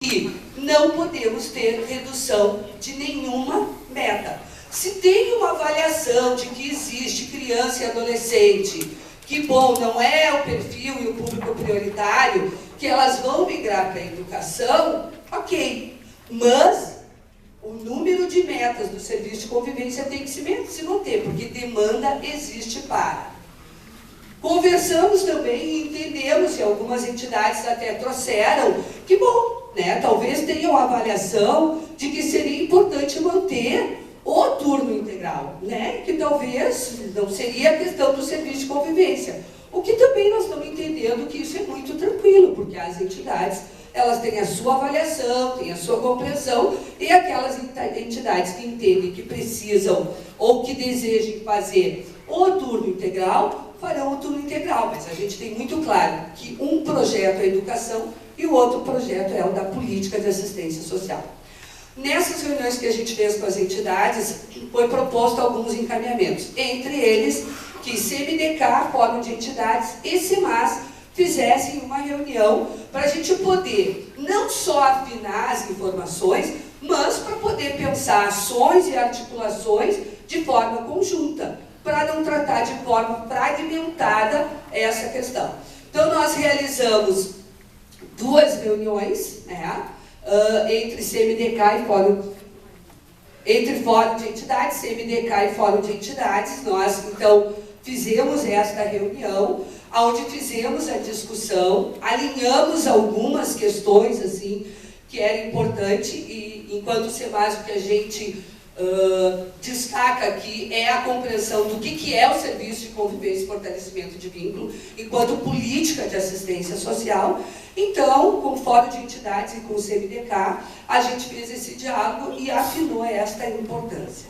E não podemos ter redução de nenhuma meta. Se tem uma avaliação de que existe criança e adolescente, que bom, não é o perfil e o público prioritário, que elas vão migrar para a educação, ok. Mas o número de metas do serviço de convivência tem que se manter, porque demanda existe para. Conversamos também e entendemos, e algumas entidades até trouxeram, que bom, né, talvez tenham a avaliação de que seria importante manter o turno integral, né, que talvez não seria a questão do serviço de convivência. O que também nós estamos entendendo que isso é muito tranquilo, porque as entidades, elas têm a sua avaliação, têm a sua compreensão, e aquelas entidades que entendem que precisam ou que desejem fazer o turno integral, farão o turno integral, mas a gente tem muito claro que um projeto é a educação e o outro projeto é o da política de assistência social. Nessas reuniões que a gente fez com as entidades, foi proposto alguns encaminhamentos, entre eles que CMDK, Fórum de Entidades e CEMAS fizessem uma reunião para a gente poder não só afinar as informações, mas para poder pensar ações e articulações de forma conjunta, para não tratar de forma fragmentada essa questão. Então, nós realizamos duas reuniões, né, entre CMDK e Fórum, entre Fórum de Entidades, CMDK e Fórum de Entidades. Nós, então, fizemos esta reunião, onde fizemos a discussão, alinhamos algumas questões, assim, que era importante, e enquanto CEMAS, o que a gente destaca aqui é a compreensão do que é o serviço de convivência e fortalecimento de vínculo enquanto política de assistência social. Então, com o Fórum de Entidades e com o CMDK, a gente fez esse diálogo e afinou esta importância.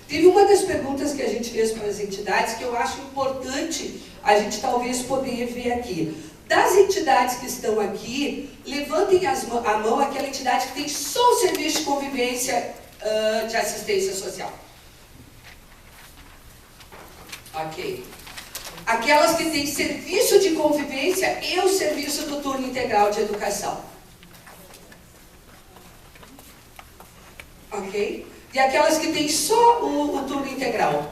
Teve uma das perguntas que a gente fez para as entidades que eu acho importante a gente talvez poder ver aqui. Das entidades que estão aqui, levantem a mão aquela entidade que tem só o serviço de convivência de assistência social. Ok. Aquelas que têm serviço de convivência e o serviço do turno integral de educação. Ok? E aquelas que têm só o turno integral.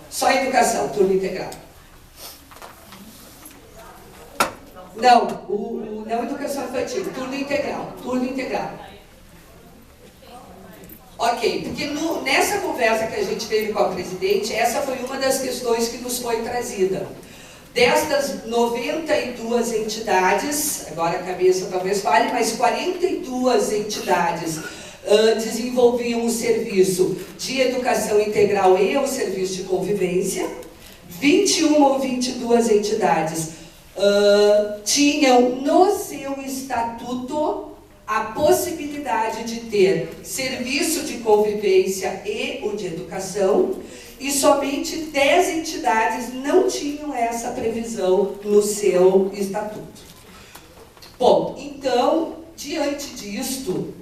Só educação, turno integral. Não, não educação infantil, turno integral, turno integral. Ok, porque nessa conversa que a gente teve com a presidente, essa foi uma das questões que nos foi trazida. Destas 92 entidades, agora a cabeça talvez fale, mas 42 entidades desenvolviam um serviço de educação integral e o serviço de convivência. 21 ou 22 entidades tinham no seu estatuto a possibilidade de ter serviço de convivência e o de educação, e somente 10 entidades não tinham essa previsão no seu estatuto. Bom, então, diante disto,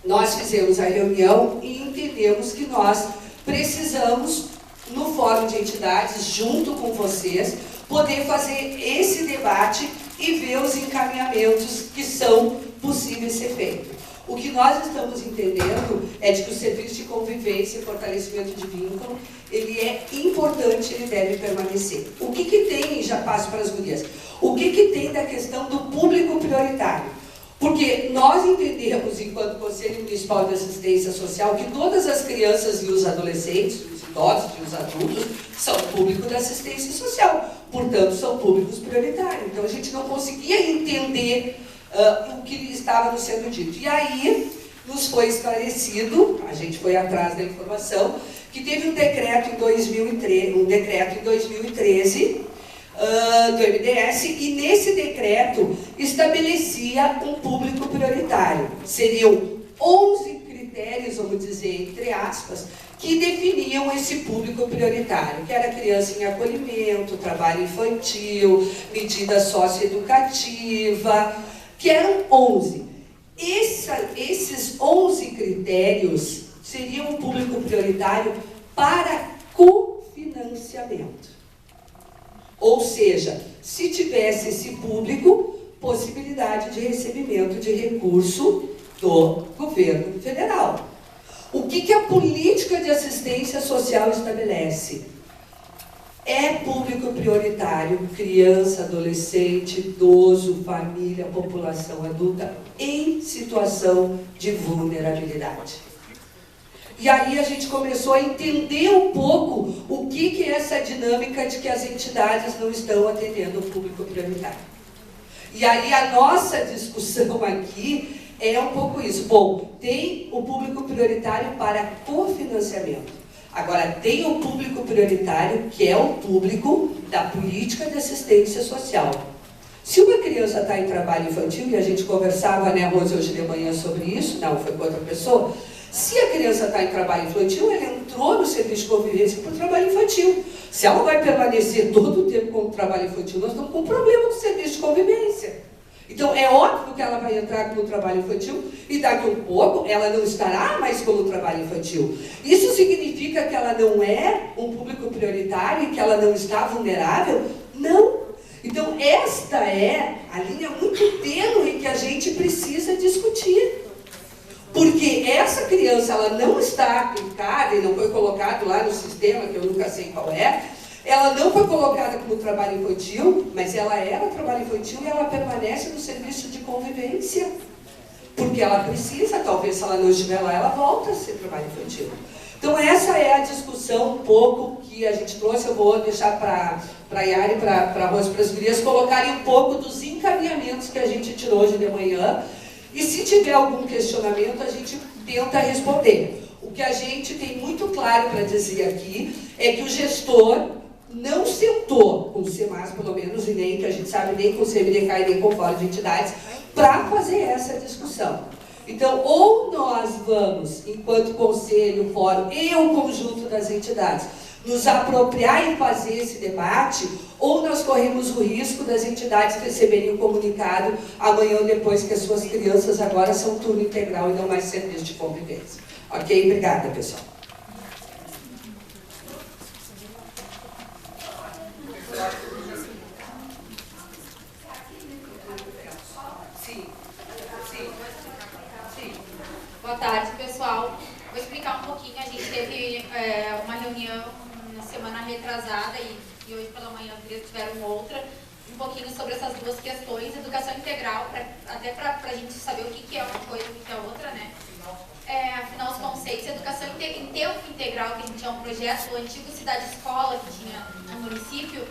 nós fizemos a reunião e entendemos que nós precisamos, no Fórum de Entidades, junto com vocês, poder fazer esse debate e ver os encaminhamentos que são possíveis ser feitos. O que nós estamos entendendo é de que o serviço de convivência e fortalecimento de vínculo, ele é importante, ele deve permanecer. O que tem, já passo para as gurias, o que tem da questão do público prioritário? Porque nós entendemos, enquanto Conselho Municipal de Assistência Social, que todas as crianças e os adolescentes, os idosos e os adultos, são público da assistência social, portanto, são públicos prioritários. Então, a gente não conseguia entender o que estava nos sendo dito. E aí, nos foi esclarecido, a gente foi atrás da informação, que teve um decreto em 2013, do MDS, e nesse decreto estabelecia um público prioritário. Seriam 11 critérios, vamos dizer, entre aspas, que definiam esse público prioritário, que era criança em acolhimento, trabalho infantil, medida socioeducativa, que eram 11. Esses 11 critérios seriam um público prioritário para cofinanciamento. Ou seja, se tivesse esse público, possibilidade de recebimento de recurso do governo federal. O que a política de assistência social estabelece? É público prioritário, criança, adolescente, idoso, família, população adulta em situação de vulnerabilidade. E aí a gente começou a entender um pouco o que é essa dinâmica de que as entidades não estão atendendo o público prioritário. E aí a nossa discussão aqui é um pouco isso. Bom, tem o público prioritário para cofinanciamento. Agora, tem o público prioritário, que é o público da política de assistência social. Se uma criança está em trabalho infantil, e a gente conversava, né, Rose, hoje de manhã sobre isso, não, foi com outra pessoa, se a criança está em trabalho infantil, ela entrou no serviço de convivência para o trabalho infantil. Se ela vai permanecer todo o tempo como trabalho infantil, nós estamos com um problema com o serviço de convivência. Então, é óbvio que ela vai entrar como trabalho infantil e daqui a um pouco ela não estará mais como trabalho infantil. Isso significa que ela não é um público prioritário e que ela não está vulnerável? Não. Então, esta é a linha muito tênue que a gente precisa discutir. Porque essa criança, ela não está aplicada e não foi colocado lá no sistema, que eu nunca sei qual é, ela não foi colocada como trabalho infantil, mas ela era trabalho infantil e ela permanece no serviço de convivência. Porque ela precisa, talvez se ela não estiver lá, ela volta a ser trabalho infantil. Então essa é a discussão um pouco que a gente trouxe. Eu vou deixar para a Yara e para a Rose, para as gurias, colocarem um pouco dos encaminhamentos que a gente tirou hoje de manhã. E se tiver algum questionamento, a gente tenta responder. O que a gente tem muito claro para dizer aqui é que o gestor não sentou com o CEMAS, pelo menos, e nem, que a gente sabe, nem com o CMDK e nem com o Fórum de Entidades, para fazer essa discussão. Então, ou nós vamos, enquanto conselho, fórum e o conjunto das entidades, nos apropriar e fazer esse debate, ou nós corremos o risco das entidades receberem o comunicado amanhã ou depois que as suas crianças agora são turno integral e não mais serviço de convivência. Ok? Obrigada, pessoal. Boa tarde, pessoal. Vou explicar um pouquinho. A gente teve uma reunião na semana retrasada e hoje pela manhã tiveram outra, um pouquinho sobre essas duas questões, educação integral, até para a gente saber o que é uma coisa e o que é outra, né? Afinal, os conceitos, educação em tempo integral, que a gente é um projeto, o antigo Cidade Escola, que tinha no município,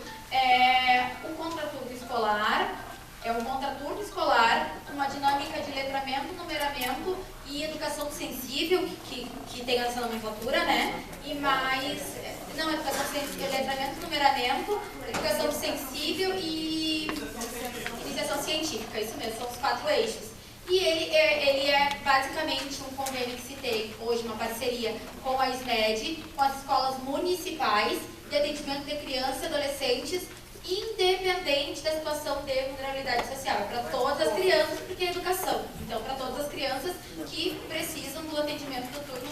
um contraturno escolar, um contraturno escolar, uma dinâmica de letramento, numeramento e educação sensível, que tem essa nomenclatura, né? E mais, não, educação sensível, letramento, numeramento, educação sensível e iniciação científica, isso mesmo, são os 4 eixos. E ele é basicamente um convênio que se tem hoje, uma parceria com a SMED, com as escolas municipais de atendimento de crianças e adolescentes, independente da situação de vulnerabilidade social. É para todas as crianças, porque é educação. Então, para todas as crianças que precisam do atendimento do turno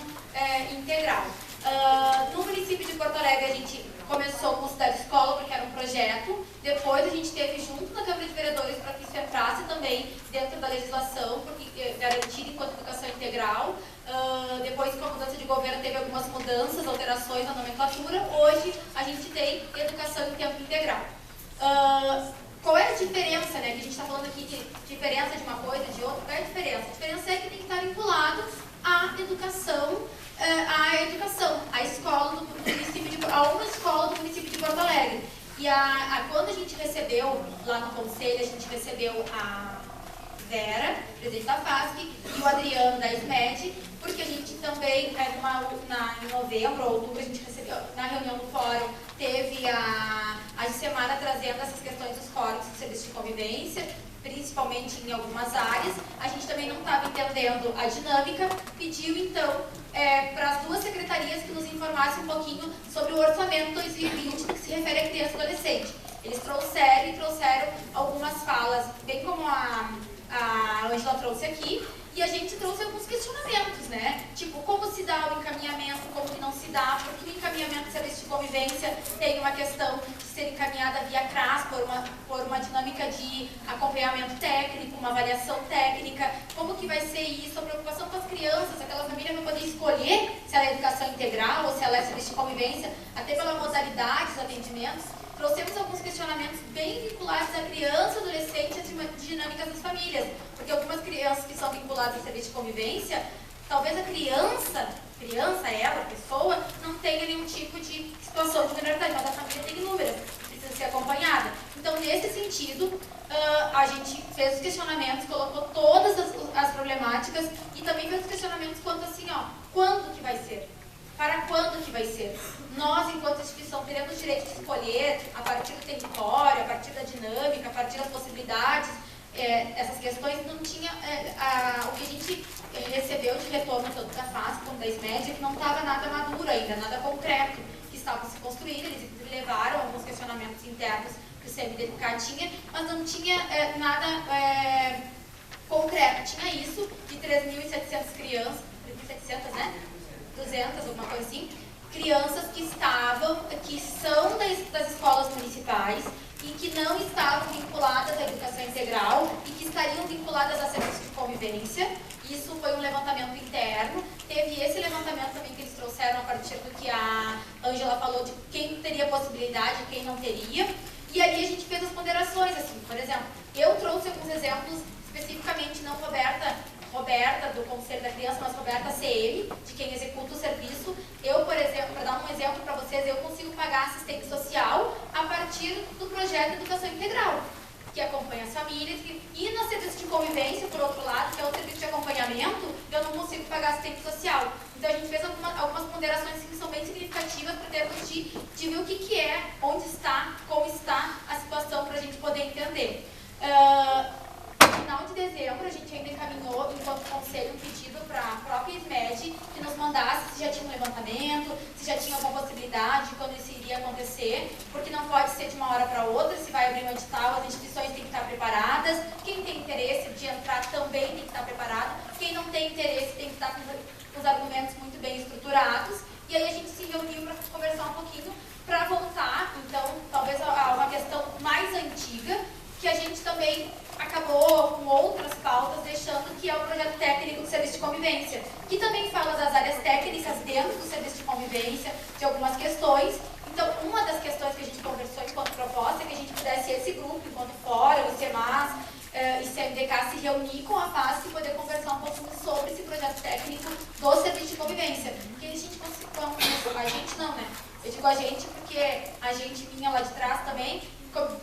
integral. No município de Porto Alegre, a gente começou com Cidade Escola, porque era um projeto. Depois, a gente teve junto na Câmara de Vereadores para que isso entrasse também dentro da legislação, porque garantido enquanto educação integral. Depois, com a mudança de governo, teve algumas mudanças, alterações na nomenclatura. Hoje, a gente tem educação em tempo integral. Qual é a diferença, né? Que a gente está falando aqui de diferença de uma coisa e de outra. Qual é a diferença? A diferença é que tem que estar vinculado à educação, à escola do município a uma escola do município de Porto Alegre. E quando a gente recebeu, lá no conselho, a gente recebeu a Vera, presidente da FASC, e o Adriano da SMED, porque a gente também, em novembro ou outubro, a gente recebeu, na reunião do fórum, teve a Semana trazendo essas questões dos fóruns de serviço de convivência, principalmente em algumas áreas. A gente também não estava entendendo a dinâmica, pediu então para as duas secretarias que nos informassem um pouquinho sobre o orçamento 2020 que se refere a criança e adolescente. Eles trouxeram algumas falas, bem como a a Ângela trouxe aqui, e a gente trouxe alguns questionamentos, né? Tipo, como se dá o encaminhamento, como que não se dá, porque o encaminhamento do serviço de convivência tem uma questão de ser encaminhada via CRAS, por uma dinâmica de acompanhamento técnico, uma avaliação técnica, como que vai ser isso, a preocupação com as crianças, aquela família vai poder escolher se ela é educação integral ou se ela é serviço de convivência, até pela modalidade dos atendimentos. Trouxemos alguns questionamentos bem vinculados à criança, adolescente e às dinâmicas das famílias. Porque algumas crianças que são vinculadas ao serviço de convivência, talvez a criança, ela, a pessoa, não tenha nenhum tipo de situação de vulnerabilidade, mas a família tem inúmeras, precisa ser acompanhada. Então, nesse sentido, a gente fez os questionamentos, colocou todas as problemáticas e também fez os questionamentos quanto assim, ó, quando que vai ser? Para quando que vai ser? Nós, enquanto instituição, teremos direito de escolher a partir do território, a partir da dinâmica, a partir das possibilidades, essas questões não tinha, o que a gente recebeu de retorno tanto da FAS quanto da SMED é que não estava nada maduro ainda, nada concreto, que estava se construindo, eles levaram alguns questionamentos internos que o CMDK tinha, mas não tinha nada concreto. Tinha isso de 3.700 crianças, 3.700, né? 200, alguma coisa assim, crianças que são das escolas municipais e que não estavam vinculadas à educação integral e que estariam vinculadas a serviços de convivência. Isso foi um levantamento interno. Teve esse levantamento também que eles trouxeram a partir do que a Ângela falou de quem teria possibilidade e quem não teria. E ali a gente fez as ponderações, assim, por exemplo, eu trouxe alguns exemplos, especificamente não Roberta, do Conselho da Criança, mas Roberta CM, de quem executa o serviço. Eu, por exemplo, para dar um exemplo para vocês, eu consigo pagar assistente social a partir do projeto Educação Integral, que acompanha as famílias. E no serviço de convivência, por outro lado, que é o serviço de acompanhamento, eu não consigo pagar assistente social. Então a gente fez algumas ponderações que são bem significativas para termos de ver o que é, onde está, como está a situação para a gente poder entender. No final de dezembro, a gente ainda encaminhou, enquanto conselho, um pedido para a própria SMED que nos mandasse se já tinha um levantamento, se já tinha alguma possibilidade de quando isso iria acontecer, porque não pode ser de uma hora para outra, se vai abrir um edital, as instituições têm que estar preparadas, quem tem interesse de entrar também tem que estar preparado, quem não tem interesse tem que estar com os argumentos muito bem estruturados, e aí a gente se reuniu para conversar um pouquinho, para voltar, então, talvez a uma questão mais antiga, que a gente também acabou com outras pautas, deixando que é o projeto técnico do serviço de convivência, que também fala das áreas técnicas dentro do serviço de convivência, de algumas questões. Então, uma das questões que a gente conversou enquanto proposta é que a gente pudesse, esse grupo, enquanto fórum, o CEMAS e CMDK, se reunir com a FAS e poder conversar um pouquinho sobre esse projeto técnico do serviço de convivência. Porque a gente conseguiu, a gente não, né? Eu digo a gente porque a gente vinha lá de trás também,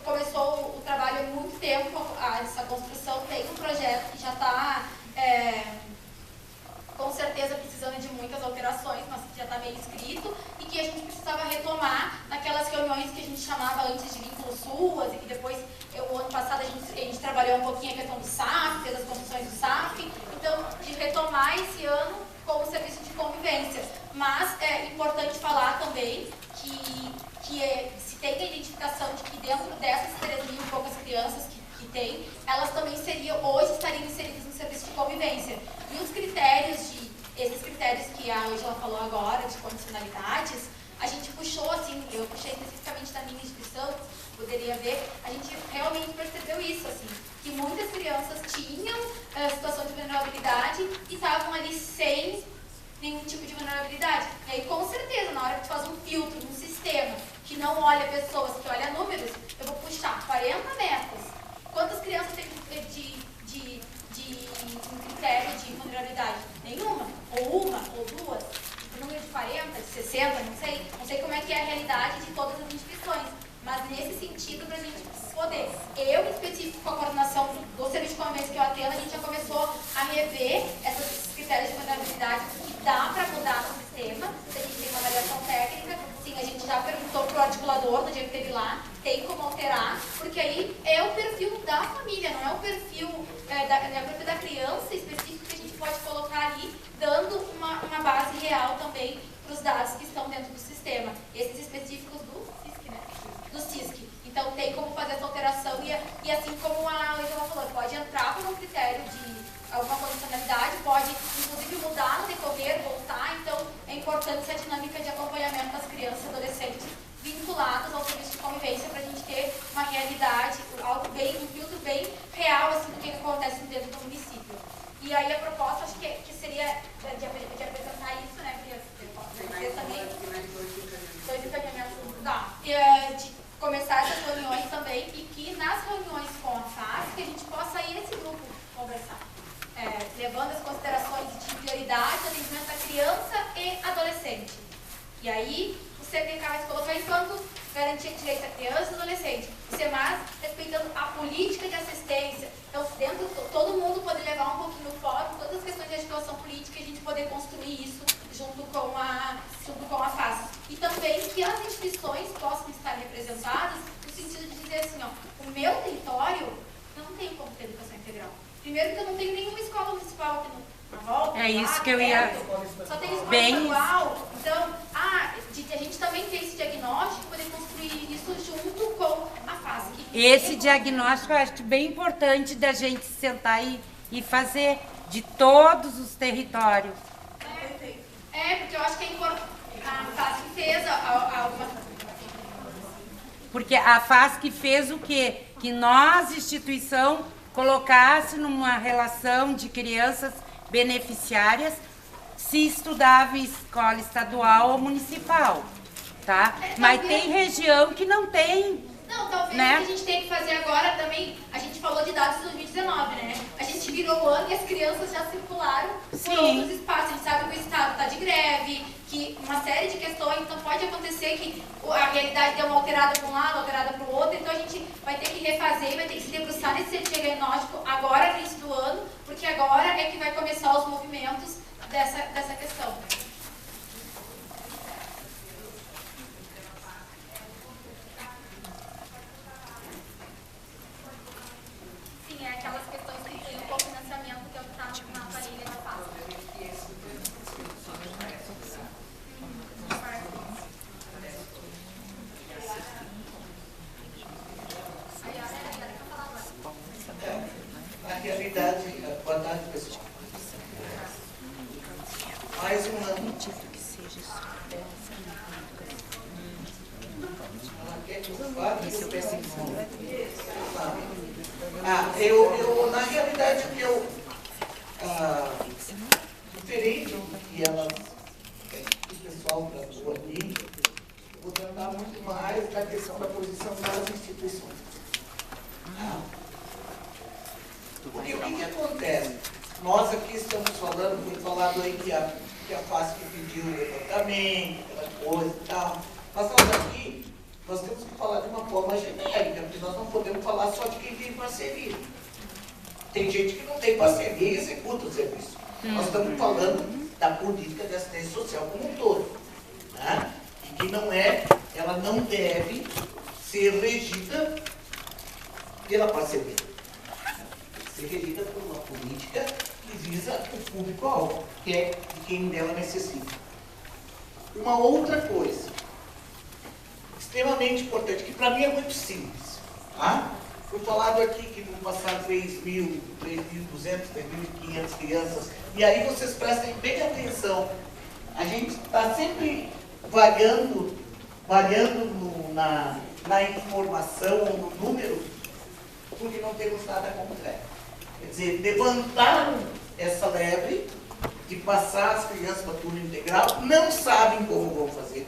começou o trabalho há muito tempo, essa construção tem um projeto que já está, com certeza, precisando de muitas alterações, mas que já está meio escrito, e que a gente precisava retomar naquelas reuniões que a gente chamava antes de vínculos SUAS, e que depois, o ano passado, a gente trabalhou um pouquinho a questão do SAF, fez as construções do SAF, então, de retomar esse ano como serviço de convivência. Mas é importante falar também que se tem a identificação de que dentro dessas 3.000 e poucas crianças que tem, elas também hoje estariam inseridas no serviço de convivência. E os critérios esses critérios que a Ângela falou agora, de condicionalidades, a gente puxou, assim, eu puxei especificamente da minha instituição, poderia ver, a gente realmente percebeu isso, assim, que muitas crianças tinham situação de vulnerabilidade e estavam ali sem nenhum tipo de vulnerabilidade. E aí, com certeza, na hora que tu faz um filtro, um sistema que não olha pessoas, que olha números, eu vou puxar 40 metas. Quantas crianças tem um critério de vulnerabilidade? Nenhuma, ou uma, ou duas. Um número de 40, de 60, não sei como é que é a realidade de todas as instituições. Mas nesse sentido, para a gente poder, eu em específico com a coordenação do serviço de convivência que eu atendo, a gente já começou a rever esses critérios de vulnerabilidade que dá para mudar no sistema, se a gente tem uma avaliação técnica, sim, a gente já perguntou para o articulador no dia que esteve lá, tem como alterar, porque aí é o perfil da família, não é o perfil, da criança específico que a gente pode colocar ali, dando uma base real também para os dados que estão dentro do sistema, esses específicos do CISC, né? Do CISC. Então tem como fazer essa alteração e E assim como a Angela falou, pode entrar por um critério de alguma condicionalidade, pode inclusive mudar no decorrer, voltar, então é importante essa dinâmica de acompanhamento das crianças e adolescentes vinculados ao serviço de convivência para a gente ter uma realidade, algo bem, um filtro bem real assim, do que acontece dentro do município. E aí a proposta, acho que seria de apresentar isso, né, porque também dois encaminhamentos, tá, de começar essas reuniões também e que nas reuniões com a FAS, que a gente possa ir esse grupo conversar, levando as considerações de prioridade, atendimento da criança e adolescente. E aí, o CPK vai se colocar enquanto garantia de direito à criança e adolescente. O SEMAS respeitando a política de assistência. Então, dentro, todo mundo poder levar um pouquinho no fórum, todas as questões de articulação política e a gente poder construir isso junto com a FAS. E também que as instituições possam estar representadas no sentido de dizer assim, ó, o meu território não tem como ter educação integral. Primeiro que eu não tenho nenhuma escola municipal aqui na volta. É isso que eu ia... Só tem escola estadual. Então, a gente também tem esse diagnóstico, poder construir isso junto com a FASC. Esse diagnóstico eu acho bem importante da gente sentar e fazer de todos os territórios. Porque eu acho que é importante. A FASC fez alguma... Porque a FASC fez o quê? Que nós, instituição, colocasse numa relação de crianças beneficiárias se estudava em escola estadual ou municipal, tá? Mas tem região que não tem. Não, talvez né? O que a gente tem que fazer agora também, a gente falou de dados de 2019, né? A gente virou o ano e as crianças já circularam por outros espaços. A gente sabe que o Estado está de greve, que uma série de questões, então pode acontecer que a realidade deu uma alterada para um lado, alterada para o outro, então a gente vai ter que refazer, vai ter que se debruçar nesse diagnóstico agora, no início do ano, porque agora é que vai começar os movimentos dessa questão. Sim, é aquelas questões que tem o cofinanciamento que é o que está na planilha da FASC. Na realidade, boa tarde, pessoal. Mais um ano. Na realidade, o que eu diferente do que o pessoal tratou aqui, eu vou tratar muito mais da questão da posição das instituições. Porque o que acontece? Nós aqui estamos falando, foi falado aí que a FASC pediu o levantamento, aquela coisa e tal. Mas nós aqui, nós temos que falar de uma forma genérica, porque nós não podemos falar só de quem tem parceria. Tem gente que não tem parceria e executa o serviço. Nós estamos falando da política de assistência social como um todo. Né? E que ela não deve ser regida pela parceria. Ser regida por uma política que visa o público-alvo, que é de quem dela necessita. Uma outra coisa, extremamente importante, que para mim é muito simples. Tá? Foi falado aqui que vão passar 3.200, 3.500 crianças, e aí vocês prestem bem atenção. A gente está sempre variando na informação ou no número, porque não temos nada concreto. Quer dizer, levantaram essa lebre de passar as crianças para turno integral, não sabem como vão fazer.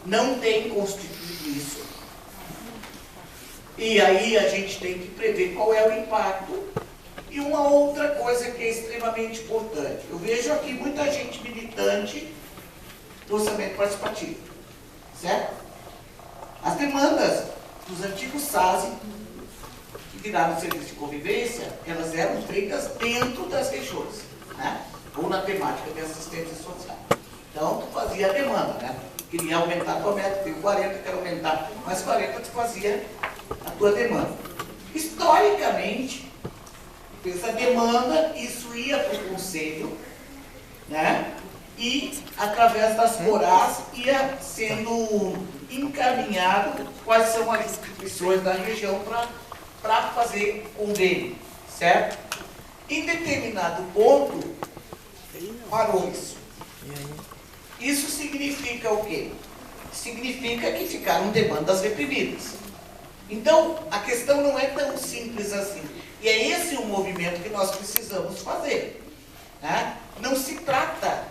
Não tem constituído isso. E aí a gente tem que prever qual é o impacto. E uma outra coisa que é extremamente importante. Eu vejo aqui muita gente militante do orçamento participativo. Certo? As demandas dos antigos SASE, que viraram serviço de convivência, elas eram feitas dentro das regiões, né? Ou na temática de assistência social. Então, tu fazia a demanda, né? Queria aumentar a tua meta, tem 40, quero aumentar, mas 40 tu fazia a tua demanda. Historicamente, essa demanda, isso ia para o conselho, né? E através das corás ia sendo encaminhado quais são as instituições da região para fazer convênio, certo? Em determinado ponto, parou isso. Isso significa o quê? Significa que ficaram demandas reprimidas. Então, a questão não é tão simples assim. E é esse o movimento que nós precisamos fazer. Né? Não se trata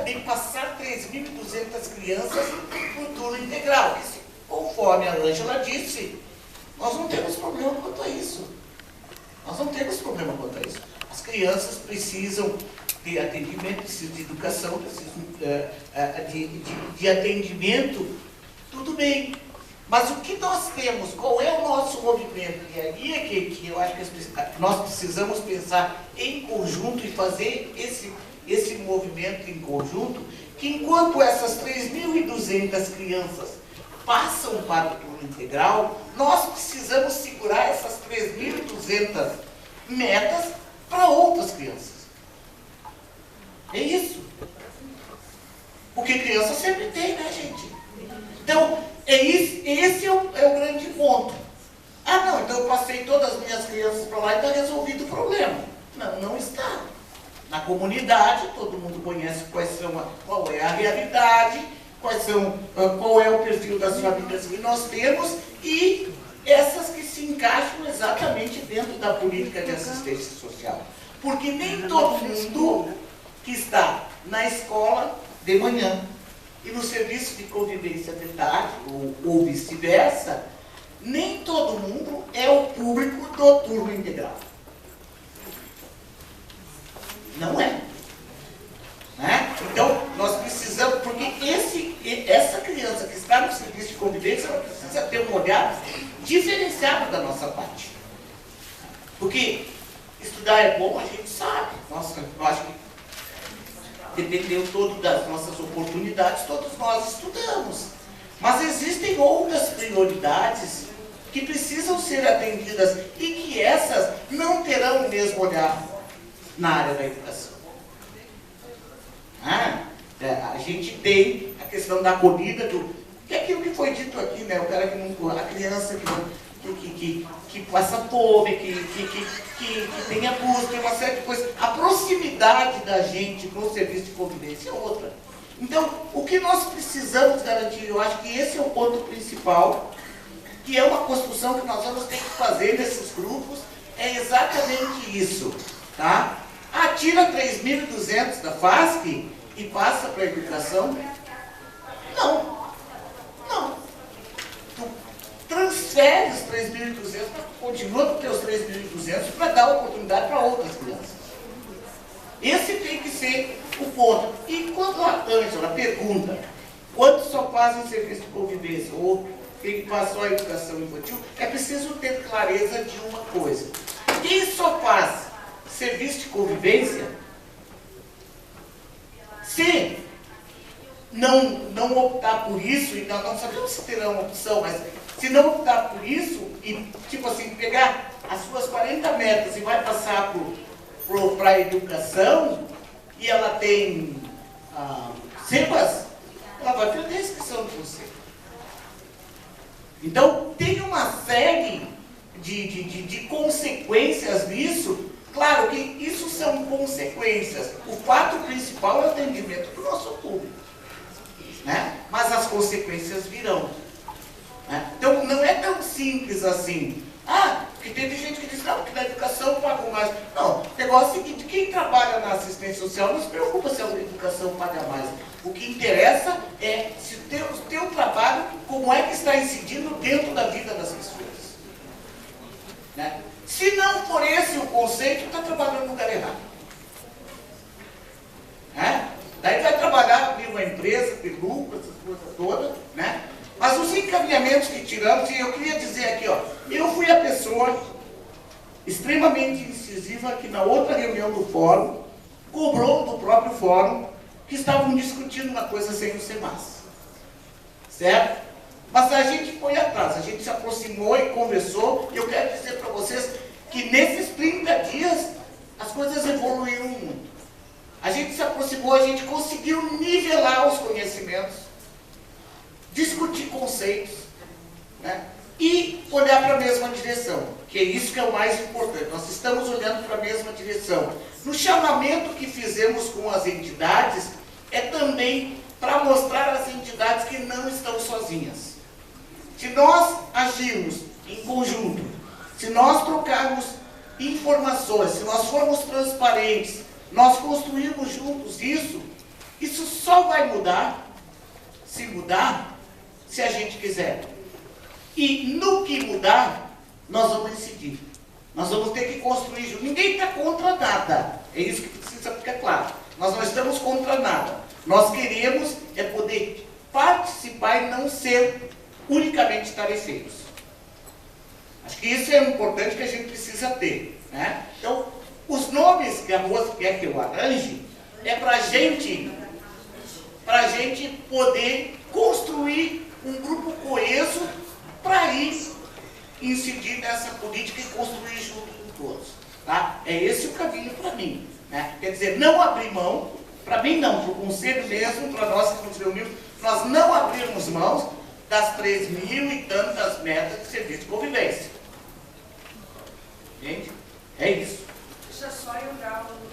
de passar 3.200 crianças para o turno integral. Que, conforme a Ângela disse, nós não temos problema quanto a isso. Nós não temos problema quanto a isso. As crianças precisam de atendimento, precisam de educação, precisam de atendimento, tudo bem. Mas o que nós temos, qual é o nosso movimento? E aí é que eu acho que nós precisamos pensar em conjunto e fazer esse movimento em conjunto, que enquanto essas 3.200 crianças passam para o turno integral, nós precisamos segurar essas 3.200 metas para outras crianças. É isso. Porque criança sempre tem, né, gente? Então, esse é o grande ponto. Ah, não, então eu passei todas as minhas crianças para lá e está resolvido o problema. Não, não está. Na comunidade, todo mundo conhece qual é a realidade, qual é o perfil das famílias que nós temos e essas que se encaixam exatamente dentro da política de assistência social. Porque nem todo mundo que está na escola de manhã e no serviço de convivência de tarde, ou vice-versa, nem todo mundo é o público do turno integral. Não é. Né? Então, nós precisamos, porque essa criança que está no serviço de convivência, ela precisa ter um olhar diferenciado da nossa parte. Porque estudar é bom, a gente sabe. Nossa, eu acho que dependeu todo das nossas oportunidades, todos nós estudamos. Mas existem outras prioridades que precisam ser atendidas e que essas não terão o mesmo olhar na área da educação. A gente tem a questão da acolhida, que é aquilo que foi dito aqui, né? O cara que não, a criança que passa fome, que tem abuso, tem uma série de coisas. A proximidade da gente com o serviço de convivência é outra. Então, o que nós precisamos garantir, eu acho que esse é o ponto principal, que é uma construção que nós vamos ter que fazer nesses grupos, é exatamente isso, tá? Tira 3.200 da FASC e passa para a educação? Não. Transfere os 3.200, continua com os teus 3.200 para dar oportunidade para outras crianças. Esse tem que ser o ponto. E quando a Ângela pergunta quantos só fazem serviço de convivência ou quem faz só a educação infantil, é preciso ter clareza de uma coisa. Quem só faz serviço de convivência, se não optar por isso, e nós não sabemos se terá uma opção, mas se não optar por isso, e tipo assim, pegar as suas 40 metas e vai passar para a educação, e ela tem cepas, ela vai perder a inscrição de você. Então, tem uma série de consequências nisso. Claro que isso são consequências. O fato principal é o atendimento do nosso público. Né? Mas as consequências virão. Né? Então, não é tão simples assim. Porque teve gente que diz que na educação paga mais. Não, o negócio é o seguinte, quem trabalha na assistência social não se preocupa se a educação paga mais. O que interessa é se o teu trabalho, como é que está incidindo dentro da vida das pessoas. Né? Se não for esse o conceito, está trabalhando no lugar errado. Né? Daí vai trabalhar, abrir uma empresa, ter lucro, essas coisas todas, né? Mas os encaminhamentos que tiramos, e eu queria dizer aqui, eu fui a pessoa extremamente incisiva que na outra reunião do fórum, cobrou do próprio fórum que estavam discutindo uma coisa sem o SEMAS. Certo? Mas a gente foi atrás, a gente se aproximou e conversou, e eu quero dizer para vocês que nesses 30 dias as coisas evoluíram muito. A gente se aproximou, a gente conseguiu nivelar os conhecimentos, discutir discutir conceitos, né? E olhar para a mesma direção, que é isso que é o mais importante. Nós estamos olhando para a mesma direção. No chamamento que fizemos com as entidades, é também para mostrar às entidades que não estão sozinhas. Se nós agirmos em conjunto, se nós trocarmos informações, se nós formos transparentes, nós construirmos juntos isso só vai mudar, se a gente quiser. E no que mudar, nós vamos incidir. Nós vamos ter que construir junto. Ninguém está contra nada. É isso que precisa ficar claro. Nós não estamos contra nada. Nós queremos é poder participar e não ser unicamente tarefeiros. Acho que isso é importante que a gente precisa ter, né? Então, os nomes que a moça quer que eu arranje é para a gente poder construir um grupo coeso para ir incidir nessa política e construir junto com todos. Tá? É esse o caminho para mim. Né? Quer dizer, não abrir mão, para mim não, para o Conselho mesmo, para nós que nos reunimos, nós não abrirmos mãos das 3.000 e tantas metas de serviço de convivência. Gente, é isso. Deixa só eu dar um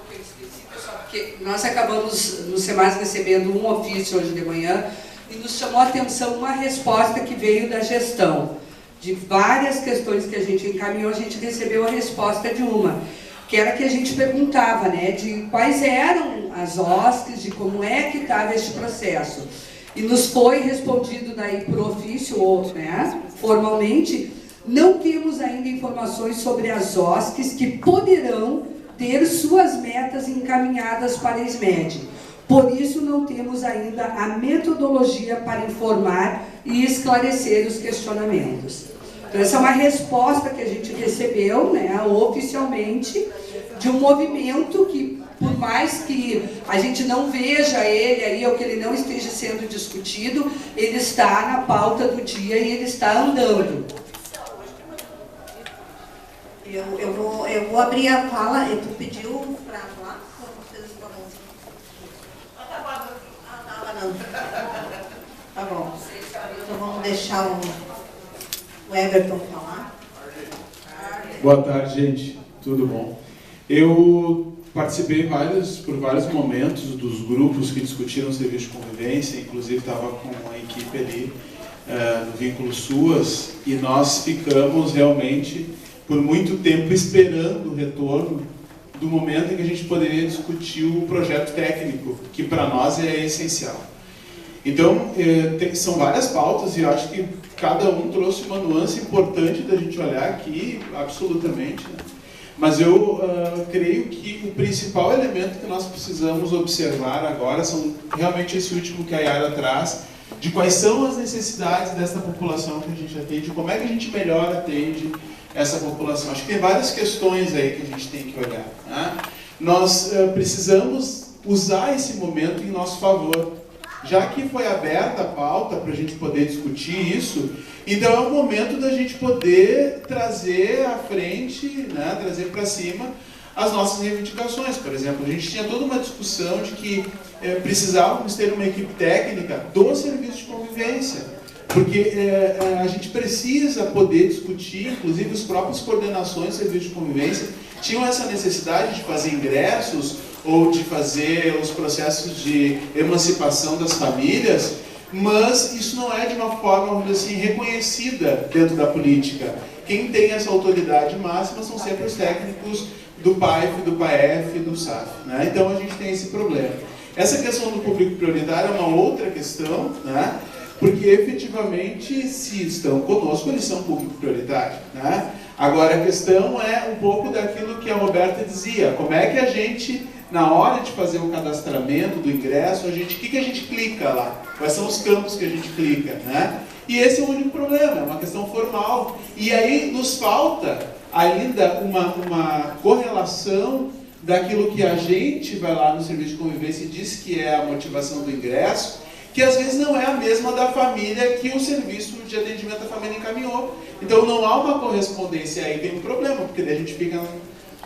que eu esqueci, pessoal, porque nós acabamos no SEMAS recebendo um ofício hoje de manhã e nos chamou a atenção uma resposta que veio da gestão. De várias questões que a gente encaminhou, a gente recebeu a resposta de uma, que era que a gente perguntava, né, de quais eram as OSCs, de como é que estava este processo. E nos foi respondido daí por ofício, ou, né, formalmente, não temos ainda informações sobre as OSCs que poderão ter suas metas encaminhadas para a SMED. Por isso, não temos ainda a metodologia para informar e esclarecer os questionamentos. Então, essa é uma resposta que a gente recebeu, né, oficialmente, de um movimento que, por mais que a gente não veja ele aí, ou que ele não esteja sendo discutido, ele está na pauta do dia e ele está andando. Eu vou abrir a fala. Tu pediu para falar? Ou vocês estão... Não. Tá bom. Então vamos deixar o Everton falar. Boa tarde, gente. Tudo bom? Eu participei por vários momentos dos grupos que discutiram o serviço de convivência, inclusive estava com a equipe ali no Vínculo SUAS, e nós ficamos realmente por muito tempo esperando o retorno do momento em que a gente poderia discutir o projeto técnico, que para nós é essencial. Então, são várias pautas e eu acho que cada um trouxe uma nuance importante da gente olhar aqui, absolutamente, né? Mas eu creio que o principal elemento que nós precisamos observar agora são realmente esse último que a Yara traz, de quais são as necessidades dessa população que a gente atende, como é que a gente melhor atende essa população. Acho que tem várias questões aí que a gente tem que olhar, né? Nós precisamos usar esse momento em nosso favor. Já que foi aberta a pauta para a gente poder discutir isso, então é o momento da gente poder trazer à frente, né, trazer para cima as nossas reivindicações. Por exemplo, a gente tinha toda uma discussão de que precisávamos ter uma equipe técnica do serviço de convivência, porque a gente precisa poder discutir, inclusive as próprias coordenações do serviço de convivência tinham essa necessidade de fazer ingressos ou de fazer os processos de emancipação das famílias, mas isso não é de uma forma, vamos dizer assim, reconhecida dentro da política. Quem tem essa autoridade máxima são sempre os técnicos do PAIF, do PAEF e do SAF, né? Então a gente tem esse problema. Essa questão do público prioritário é uma outra questão, né? Porque efetivamente, se estão conosco, eles são público prioritário, né? Agora a questão é um pouco daquilo que a Roberta dizia, como é que a gente, na hora de fazer o cadastramento do ingresso, o que a gente clica lá? Quais são os campos que a gente clica, né? E esse é o único problema, é uma questão formal. E aí nos falta ainda uma correlação daquilo que a gente vai lá no serviço de convivência e diz que é a motivação do ingresso, que às vezes não é a mesma da família que o serviço de atendimento à família encaminhou. Então não há uma correspondência, aí tem um problema, porque daí a gente fica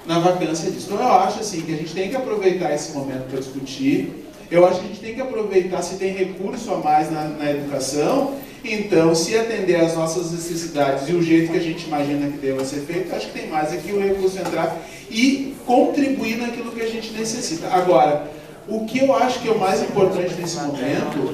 na vacância disso. Então eu acho assim, que a gente tem que aproveitar esse momento para discutir. Eu acho que a gente tem que aproveitar, se tem recurso a mais na educação, então, se atender às nossas necessidades e o jeito que a gente imagina que deva ser feito, acho que tem mais aqui o recurso entrar e contribuir naquilo que a gente necessita. Agora, o que eu acho que é o mais importante nesse momento